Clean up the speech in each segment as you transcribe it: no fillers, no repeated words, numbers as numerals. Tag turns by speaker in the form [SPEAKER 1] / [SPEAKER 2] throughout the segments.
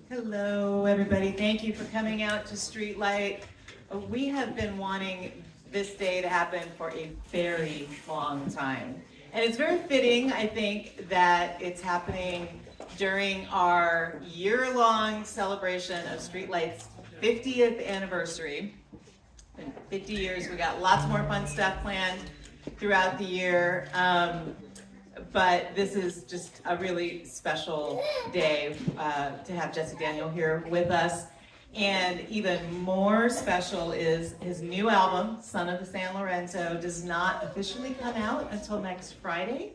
[SPEAKER 1] Hello, everybody. Thank you for coming out to Streetlight. We have been wanting this day to happen for a very long time. And it's very fitting, I think, that it's happening during our year-long celebration of Streetlight's 50th anniversary. In 50 years, we got lots more fun stuff planned throughout the year. But this is just a really special day to have Jesse Daniel here with us. And even more special is his new album, Son of the San Lorenzo, does not officially come out until next Friday.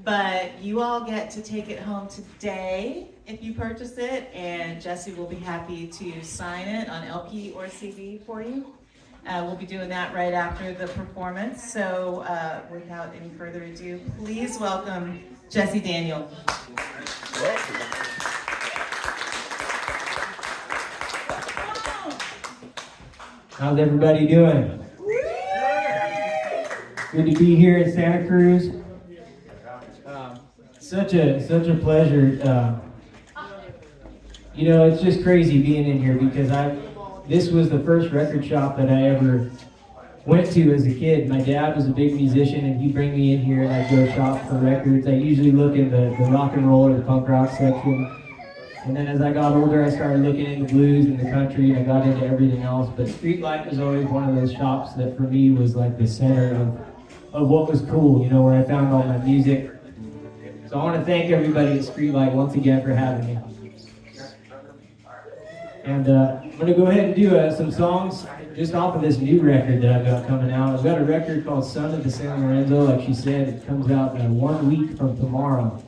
[SPEAKER 1] But you all get to take it home today if you purchase it, and Jesse will be happy to sign it on LP or CD for you. We'll be doing that right after the performance. So without any further ado, please welcome Jesse Daniel.
[SPEAKER 2] How's everybody doing? Good to be here at Santa Cruz. Such a pleasure. You know, it's just crazy being in here because this was the first record shop that I ever went to as a kid. My dad was a big musician, and he'd bring me in here and I'd go shop for records. I usually look in the rock and roll or the punk rock section. And then as I got older, I started looking into blues and the country, and I got into everything else. But Streetlight was always one of those shops that for me was like the center of what was cool, you know, where I found all my music. So I want to thank everybody at Streetlight once again for having me. And I'm going to go ahead and do some songs just off of this new record that I've got coming out. I've got a record called Son of the San Lorenzo. Like she said, it comes out 1 week from tomorrow.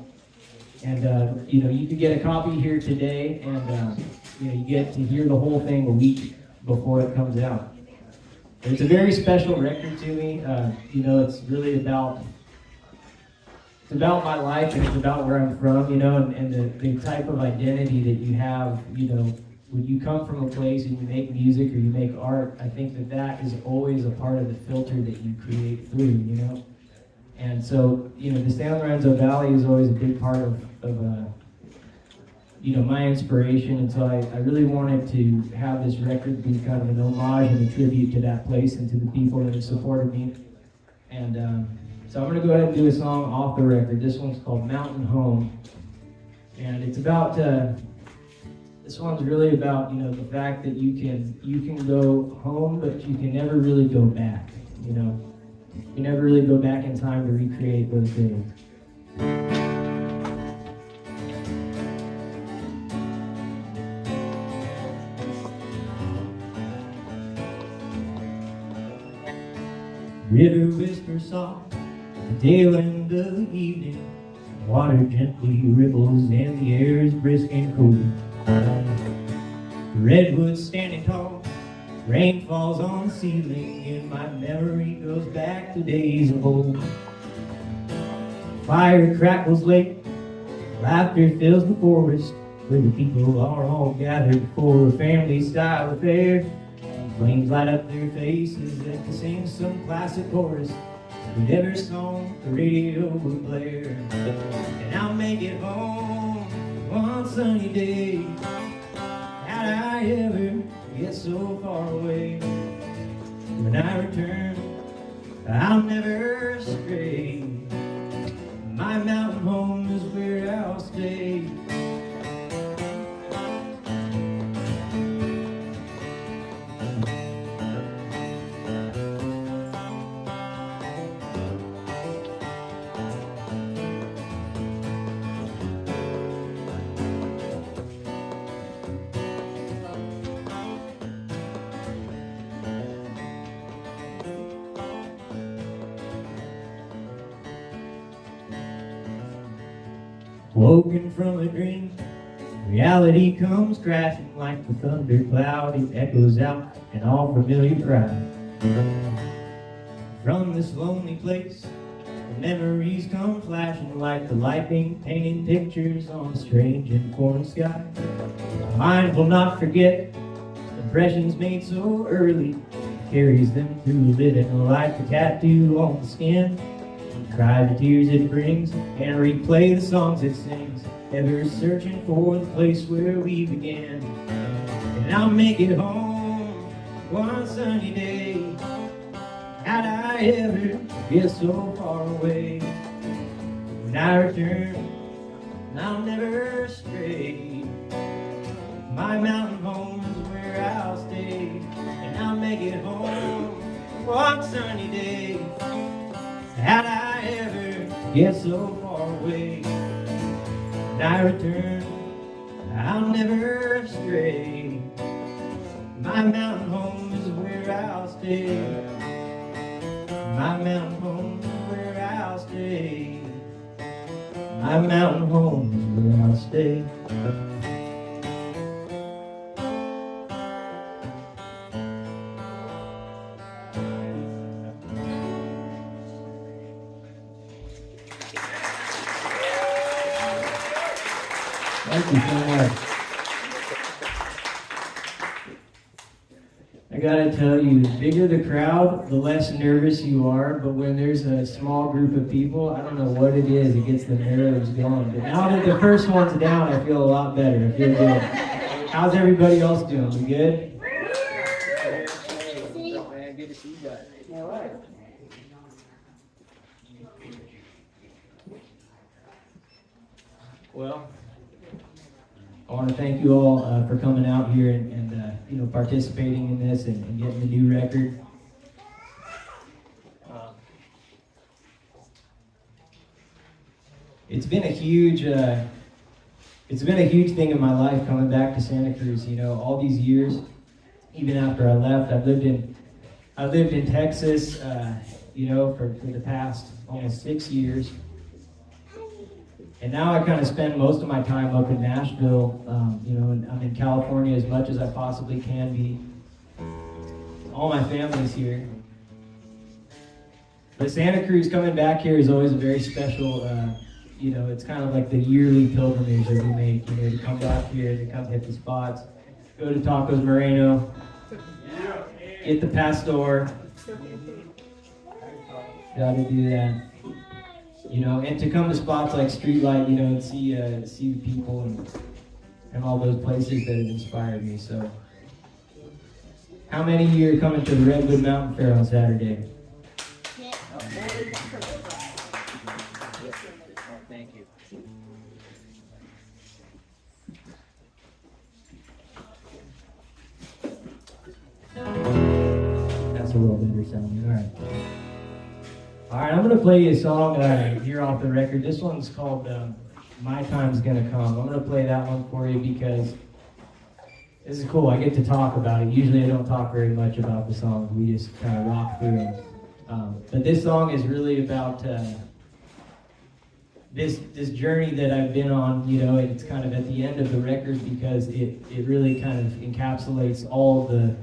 [SPEAKER 2] And, you know, you can get a copy here today, and, you know, you get to hear the whole thing a week before it comes out. It's a very special record to me. You know, it's really about my life, and it's about where I'm from, you know, and the type of identity that you have, you know, when you come from a place and you make music or you make art. I think that is always a part of the filter that you create through, you know. And so, you know, the San Lorenzo Valley is always a big part of you know, my inspiration. And so I really wanted to have this record be kind of an homage and a tribute to that place and to the people that have supported me. And so I'm going to go ahead and do a song off the record. This one's called Mountain Home. And it's about, this one's really about, you know, the fact that you can go home, but you can never really go back, you know. You never really go back in time to recreate those days. River whispers soft, the tail end of the evening. Water gently ripples and the air is brisk and cool. The redwoods standing tall, rain falls on the ceiling, and my memory goes back to days of old. Fire crackles late, laughter fills the forest, where the people are all gathered for a family-style affair. Flames light up their faces as they sing some classic chorus, whatever song the radio will blare. And I'll make it home one sunny day. How'd I ever get so far away? When I return, I'll never stray. My mountain home is where I'll stay. Woken from a dream, reality comes crashing like the thundercloud. It echoes out an all familiar cry. From this lonely place, the memories come flashing like the lightning painting pictures on a strange and foreign sky. My mind will not forget impressions made so early. It carries them through living a life, a tattoo on the skin. Cry the tears it brings and replay the songs it sings, ever searching for the place where we began. And I'll make it home one sunny day. How'd I ever get so far away? When I return, I'll never stray. My mountain home is where I'll stay, and I'll make it home one sunny day. How'd I ever get so far away? When I return, I'll never stray. My mountain home is where I'll stay. My mountain home is where I'll stay. My mountain home is where I'll stay. Thank you so much. I gotta tell you, the bigger the crowd, the less nervous you are, but when there's a small group of people, I don't know what it is, it gets the nerves going. But now that the first one's down, I feel a lot better. I feel good. How's everybody else doing? We good? Man, good to see you guys. All right. Well, I want to thank you all for coming out here and participating in this and getting the new record. It's been a huge thing in my life coming back to Santa Cruz. You know, all these years, even after I left, I lived in Texas. For the past almost 6 years. And now I kind of spend most of my time up in Nashville, and I'm in California as much as I possibly can be. All my family's here. But Santa Cruz, coming back here is always a very special, it's kind of like the yearly pilgrimage that we make, to come back here, to come hit the spots, go to Tacos Moreno, get the pastor, gotta do that. And to come to spots like Streetlight, and see the people and all those places that have inspired me. So, how many of you are coming to the Redwood Mountain Fair on Saturday? Thank you. That's a little better sounding. All right. All right, I'm going to play you a song here off the record. This one's called My Time's Gonna Come. I'm going to play that one for you because this is cool. I get to talk about it. Usually I don't talk very much about the songs. We just kind of rock through them. But this song is really about this journey that I've been on, and it's kind of at the end of the record because it really kind of encapsulates all the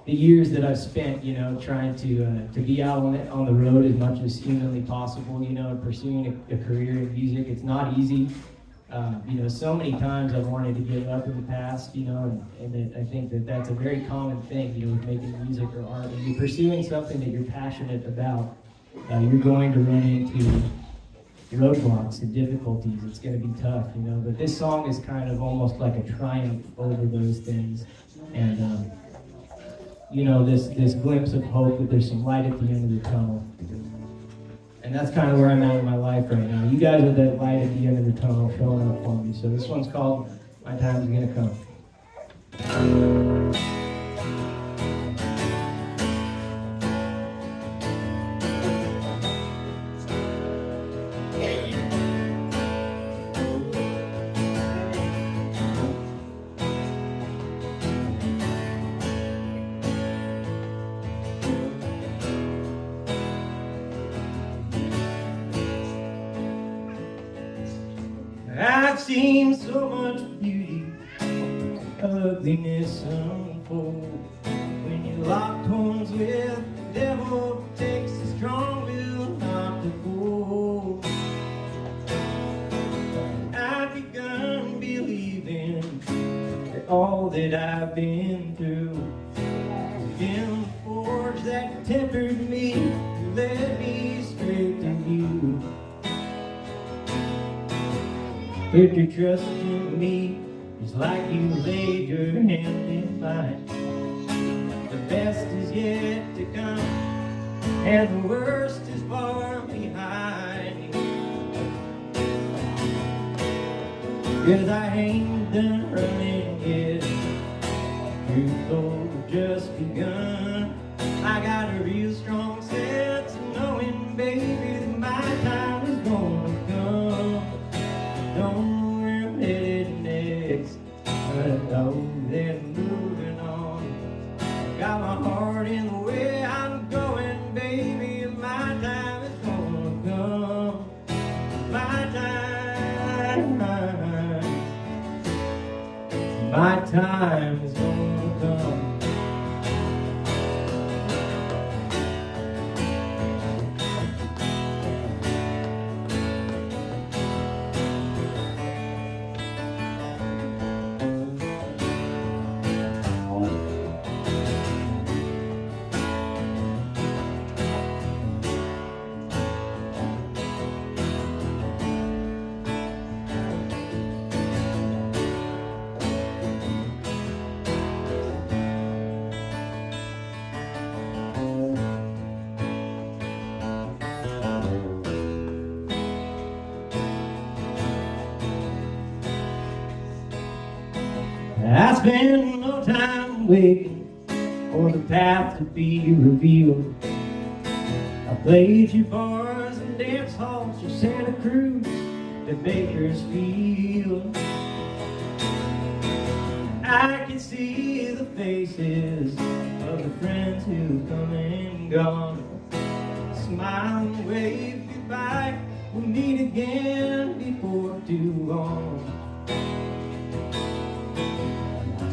[SPEAKER 2] years that I've spent, trying to be out on the road as much as humanly possible, and pursuing a career in music. It's not easy. So many times I've wanted to give up in the past, and I think that that's a very common thing, with making music or art. When you're pursuing something that you're passionate about, you're going to run into roadblocks and difficulties. It's going to be tough, but this song is kind of almost like a triumph over those things. And, this glimpse of hope that there's some light at the end of the tunnel. And that's kind of where I'm at in my life right now. You guys are that light at the end of the tunnel showing up for me. So this one's called My Time's Gonna Come. I've seen so much beauty, ugliness unfold. When you lock horns with the devil, takes a strong will not to fold. I've begun believing that all that I've been through has been the forge that tempered me, led me straight to you. Put your trust in me, just like you laid your hand in mine. The best is yet to come, and the worst is far behind. 'Cause I ain't done running yet, truth told, I've just begun. I got a real strong sense of knowing, baby, that my time is gonna come. Don't know where I'm headed next, but I know that I'm moving on. Got my heart in the way I'm going, baby, and my time is gonna come. My time is gonna come. I spend no time waiting for the path to be revealed. I played your bars and dance halls from Santa Cruz to Bakersfield. I can see the faces of the friends who've come and gone. Smile and wave goodbye, we'll meet again before too long.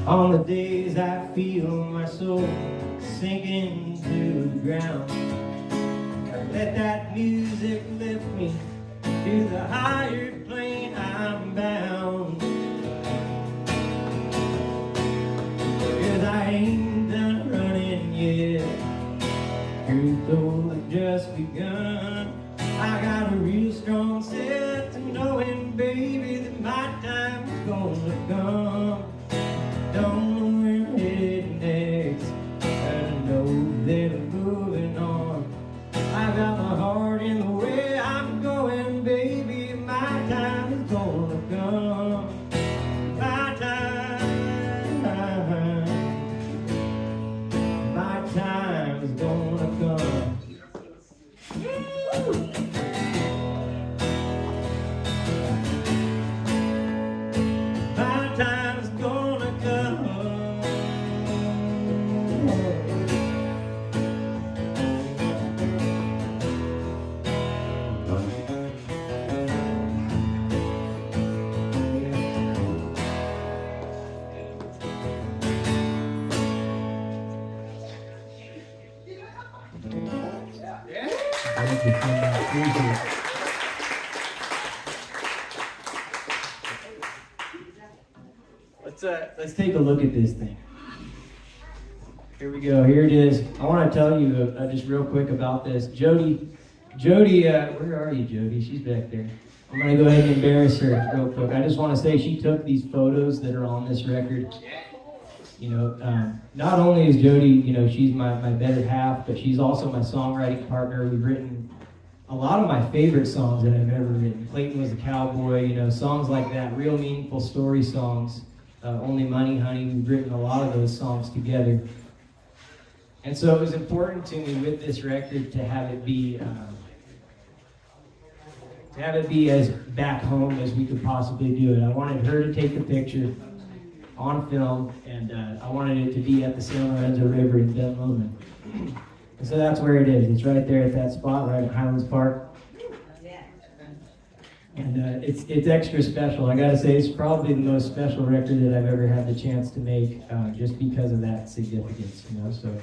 [SPEAKER 2] On the days I feel my soul sinking to the ground, I let that music lift me to the higher plane I'm bound. 'Cause I ain't done running yet, truth told, I've just begun. I got a real strong sense of knowing, baby, that my time's gonna come. Don't know where I'm headed next, but I know that I'm moving on. I got my heart in the way I'm going, baby, my time is gonna come. My time is gonna come. My time is gonna come. Thank you so much. Thank you. Let's take a look at this thing. Here we go. Here it is. I want to tell you just real quick about this. Jody, where are you, Jody? She's back there. I'm going to go ahead and embarrass her real quick. I just want to say she took these photos that are on this record. You know, not only is Jody, you know, she's my better half, but she's also my songwriting partner. We've written a lot of my favorite songs that I've ever written. Clayton Was a Cowboy, you know, songs like that, real meaningful story songs. Only Money, Honey, we've written a lot of those songs together. And so it was important to me with this record to have it be as back home as we could possibly do it. I wanted her to take a picture on film, and I wanted it to be at the San Lorenzo River in Ben Lomond. And so that's where it is. It's right there at that spot, right at Highlands Park. And it's extra special. I gotta say, it's probably the most special record that I've ever had the chance to make, just because of that significance, you know. So I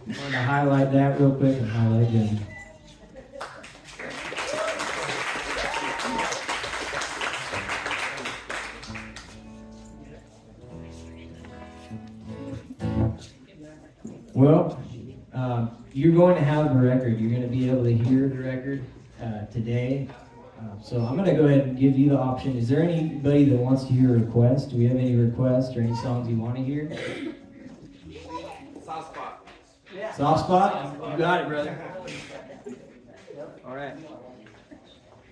[SPEAKER 2] wanted to highlight that real quick and highlight Jenny. Well, you're going to have the record. You're going to be able to hear the record today. So I'm going to go ahead and give you the option. Is there anybody that wants to hear a request? Do we have any requests or any songs you want to hear?
[SPEAKER 3] Soft spot.
[SPEAKER 4] Yeah.
[SPEAKER 2] Soft spot? You got it, brother.
[SPEAKER 4] All right.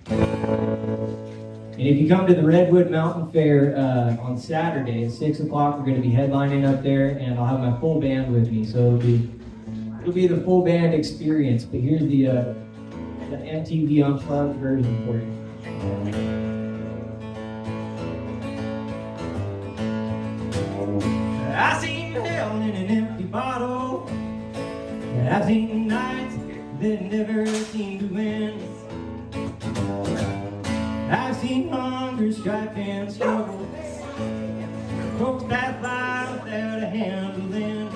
[SPEAKER 2] And if you come to the Redwood Mountain Fair on Saturday at 6 o'clock, we're going to be headlining up there, and I'll have my full band with me. So it'll be the full band experience. But here's the MTV Unplugged version for you. I seen hell in an empty bottle. I've seen nights that never seem to end. I've seen hunger, strife, and struggle. Folks pass by without a handle in.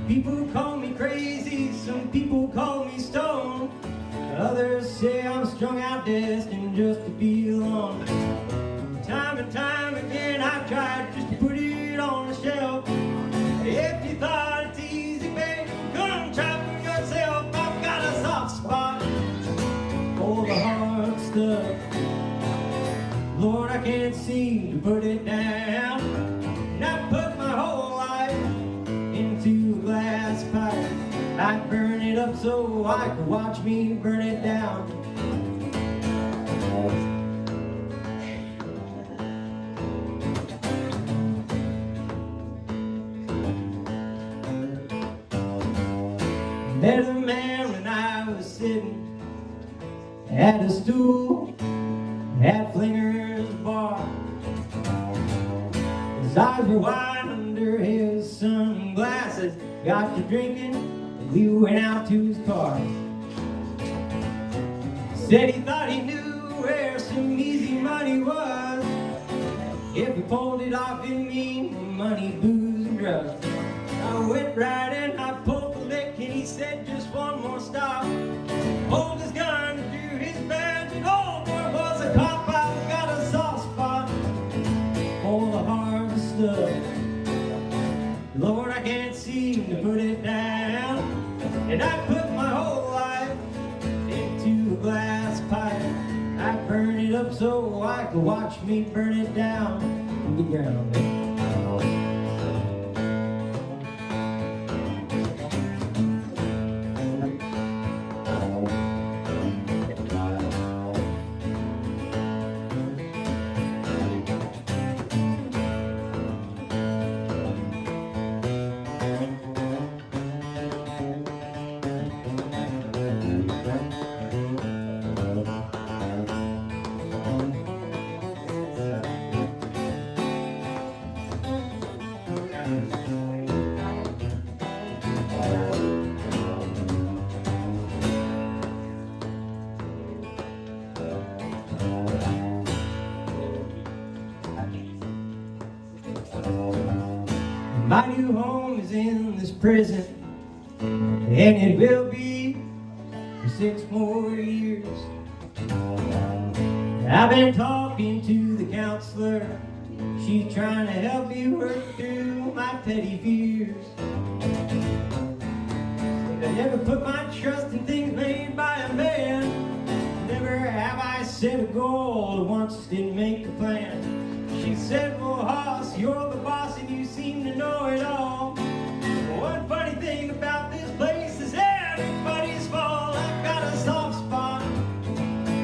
[SPEAKER 2] People call me crazy, some people call me stone. Others say I'm strung out, destined just to be alone. Time and time again I've tried just to put it on the shelf. If you thought it's easy, babe, come try for yourself. I've got a soft spot for the hard stuff. Lord, I can't seem to put it down. And I put my whole life into a glass pipe. I'd burn it up so I could watch me burn it down. Met a man when I was sitting at a stool at Flinger's bar. His eyes were wide under his sunglasses. Got to drinking, and we went out to his car. Said he thought he knew where some easy money was. If he pulled it off, it'd mean money, booze, and drugs. I went right in, I pulled the lick, and he said just one more stop. Pulled his gun, drew his badge, and oh, there was a cop. I've got a soft spot for the hard stuff. Lord, I can't seem to put it down. And I put my whole life into a glass pipe. I burn it up so I could watch me burn it down to the ground. My new home is in this prison, and it will be for 6 more years. I've been talking to the counselor. She's trying to help me work through my petty fears. I never put my trust in things made by a man. Never have I set a goal or once didn't make a plan. She said, well, Hoss, you're the boss and you seem to know it all. One funny thing about this place is everybody's fault. I've got a soft spot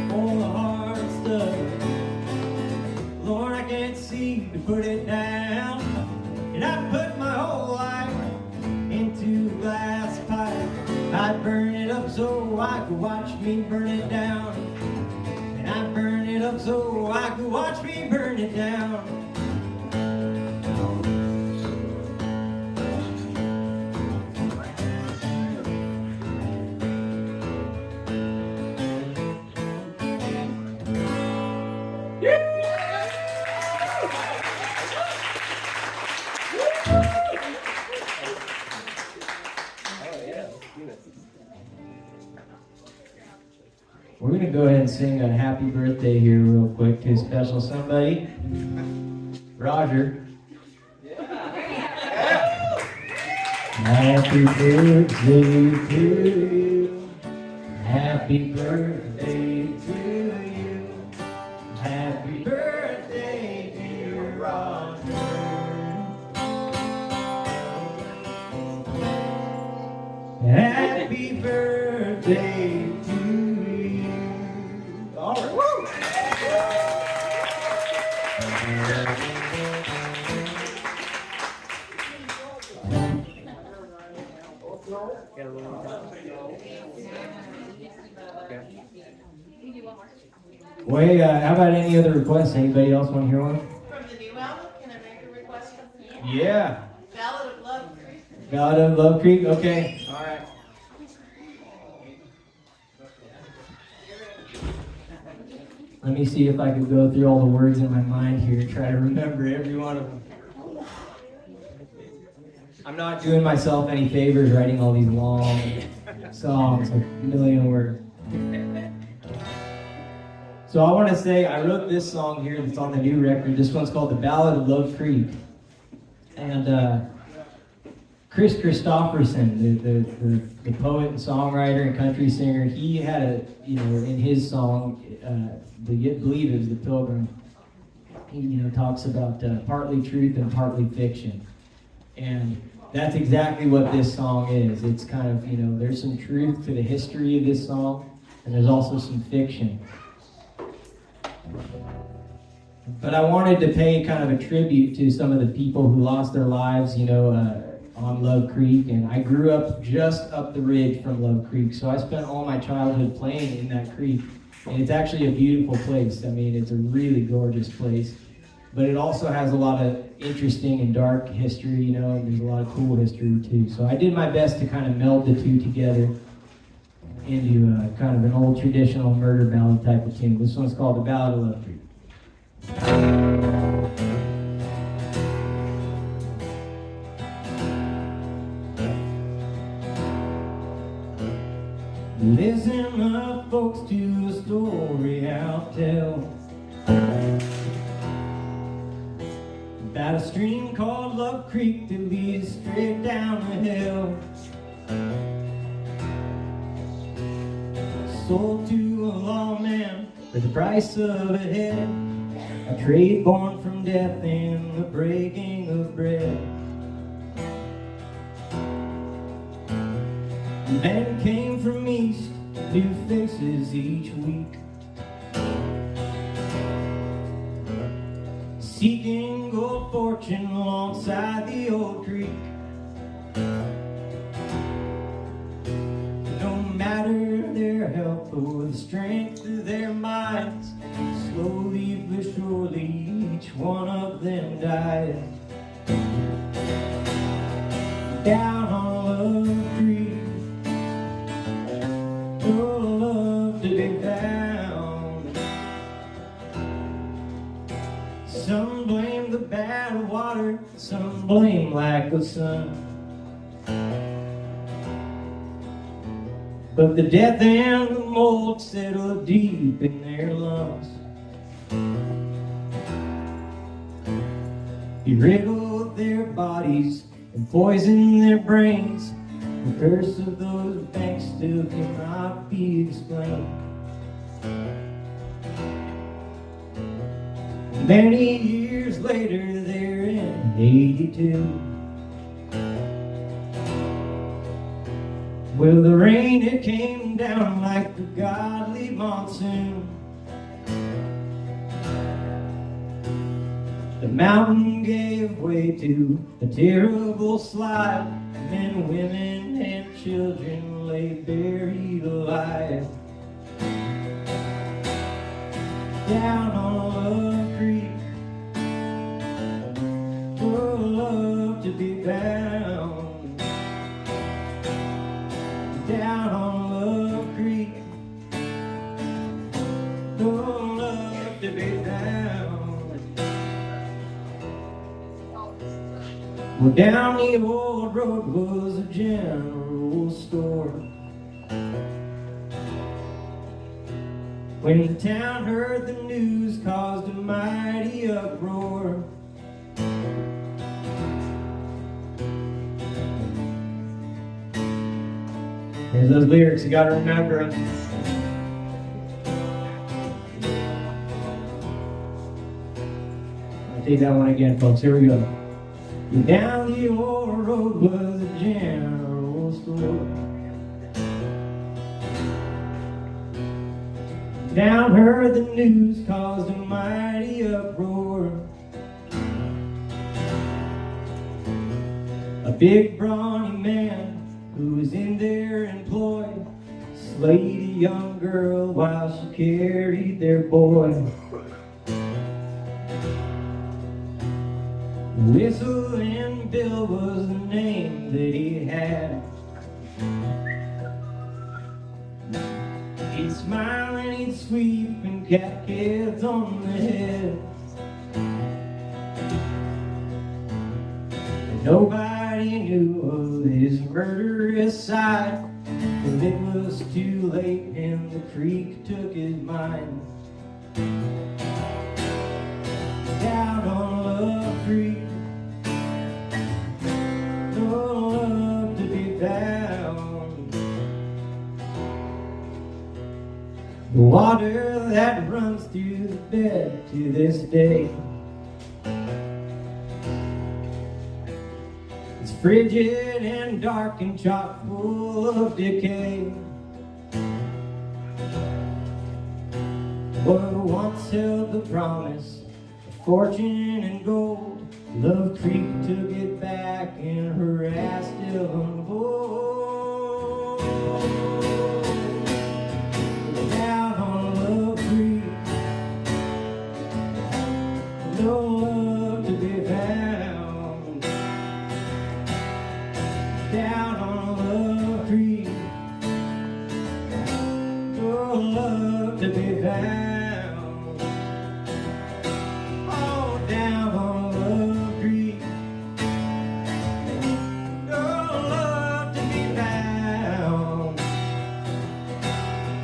[SPEAKER 2] for the hard stuff. Lord, I can't seem to put it down. And I put my whole life into a glass pipe. I'd burn it up so I could watch me burn it down. And I'd burn it up so I could watch me burn it down. We're going to go ahead and sing a happy birthday here real quick to a special somebody. Roger. Happy birthday to you. Happy Happy birthday to you. Happy birthday, dear Roger. Happy birthday to you. All right. Woo!
[SPEAKER 4] Get a little okay.
[SPEAKER 2] Wait, how about any other requests? Anybody else want to hear one?
[SPEAKER 1] From the new album, can I make a request from the new?
[SPEAKER 2] Yeah.
[SPEAKER 1] Ballad of Love, Creek.
[SPEAKER 2] Ballad of Love Creek? Okay. All right. Let me see if I could go through all the words in my mind here, try to remember every one of them. I'm not doing myself any favors writing all these long songs, like a million words. So I want to say I wrote this song here that's on the new record. This one's called The Ballad of Love Creek. And Chris Christopherson, the poet and songwriter and country singer, he had in his song, I believe it was The Pilgrim, he, talks about partly truth and partly fiction. And that's exactly what this song is. It's kind of, there's some truth to the history of this song, and there's also some fiction. But I wanted to pay kind of a tribute to some of the people who lost their lives, on Love Creek. And I grew up just up the ridge from Love Creek, so I spent all my childhood playing in that creek. And it's actually a beautiful place. I mean, it's a really gorgeous place. But it also has a lot of interesting and dark history, and there's a lot of cool history too. So I did my best to kind of meld the two together into kind of an old traditional murder ballad type of tune. This one's called The Ballad of Love Creek. Listen up, folks, to a story I'll tell about a stream called Love Creek that leads straight down the hill. Sold to a lawman for the price of a head, a trade born from death and the breaking of bread. Men came from east, new faces each week, seeking gold fortune alongside the old creek. No matter their health or the strength of their minds, slowly but surely each one of them died. Down on Love Creek, no love to be found. Some blame the bad water, some blame lack of sun. But the death and the mold settle deep in their lungs. He riddled their bodies and poisoned their brains. The curse of those banks still cannot be explained. Many years later, they're in 82. Well, the rain, it came down like a godly monsoon. The mountain gave way to a terrible slide. Men, women, and children lay buried alive. Down on Love Creek, for love to be found. Down on Love Creek, no love to be found. Well, down the old road was a general store. When the town heard the news, caused a mighty uproar. Here's those lyrics, you gotta remember them. I'll take that one again, folks. Here we go. Down the old road was a general store. Down heard the news caused a mighty uproar. A big brawny man who was in their employ slayed a young girl while she carried their boy. Whistling Bill was the name that he had. He'd smile and he'd sweep and cap kids on the head. Nobody knew of his murderous side, till it was too late and the creek took his mind. Down on Love Creek, no love to be found. The water that runs through the bed to this day, it's frigid and dark and chock full of decay. What once held the promise of fortune and gold, Love Creek took it back and her ass still unfolds. Down on Love Creek, no love to be found. Down on Love Creek, no love to be found. Oh, down on Love Creek, no love to be found.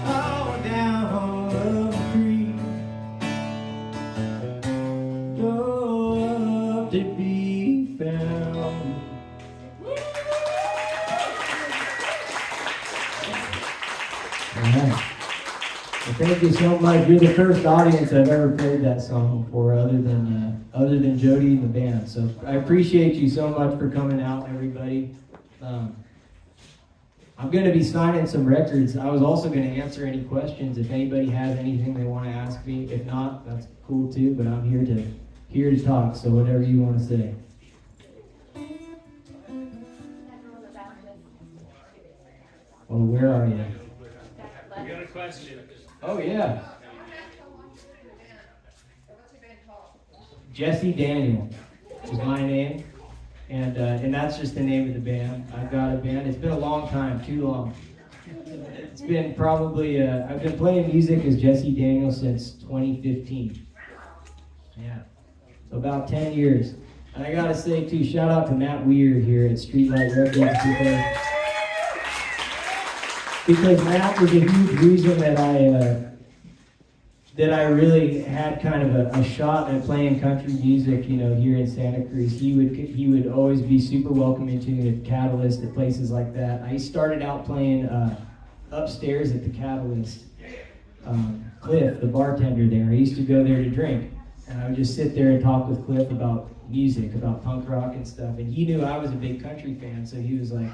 [SPEAKER 2] Oh, down on Love Creek, no love to be found. All right. Well, thank you so much. You're the first audience I've ever played that song for, other than Jody and the band. So I appreciate you so much for coming out, everybody. I'm going to be signing some records. I was also going to answer any questions if anybody has anything they want to ask me. If not, that's cool too. But I'm here to talk. So whatever you want to say. Oh, where are you?
[SPEAKER 4] We got a question.
[SPEAKER 2] Oh, yeah. Jesse Daniel is my name, and that's just the name of the band. I've got a band. It's been a long time, too long. It's been probably, I've been playing music as Jesse Daniel since 2015. Yeah, so about 10 years. And I gotta say, too, shout out to Matt Weir here at Streetlight Records, because Matt was a huge reason that I really had kind of a shot at playing country music, you know, here in Santa Cruz. He would always be super welcoming to me at Catalyst, at places like that. I started out playing upstairs at the Catalyst. Cliff, the bartender there, I used to go there to drink, and I would just sit there and talk with Cliff about music, about punk rock and stuff. And he knew I was a big country fan, so he was like,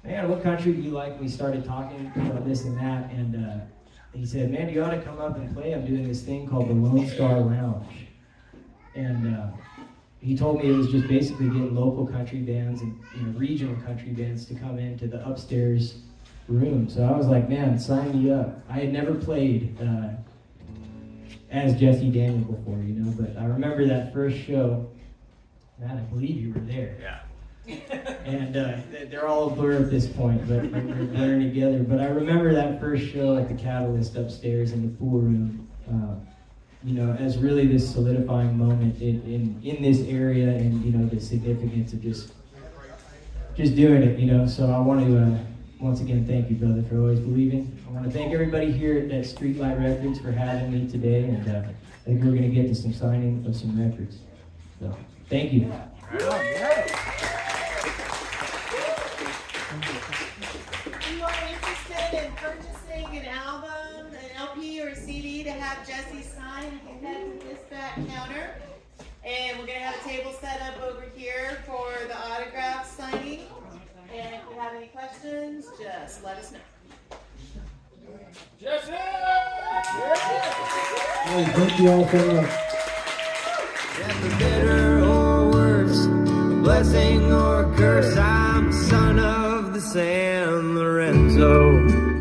[SPEAKER 2] "Man, what country do you like?" We started talking about this and that, and he said, "Man, you ought to come up and play. I'm doing this thing called the Lone Star Lounge." And he told me it was just basically getting local country bands and, you know, regional country bands to come into the upstairs room. So I was like, "Man, sign me up." I had never played as Jesse Daniel before, you know, but I remember that first show. Matt, I believe you were there.
[SPEAKER 4] Yeah.
[SPEAKER 2] And they're all a blur at this point, but we're blurring together. But I remember that first show at the Catalyst upstairs in the pool room, you know, as really this solidifying moment in this area, and, you know, the significance of just doing it, you know. So I want to once again thank you, brother, for always believing. I want to thank everybody here at Streetlight Records for having me today, and I think we're going to get to some signing of some records. So thank you.
[SPEAKER 1] If you are interested in purchasing an album, an LP or a CD to have Jesse sign, you can head to this back counter. And we're gonna have a table set up over here for the autograph signing. And if you have any questions, just let us know.
[SPEAKER 4] Jesse!
[SPEAKER 2] Hey, thank you all so much.
[SPEAKER 3] And for better or worse, a blessing or a curse, I'm a son of the San Lorenzo.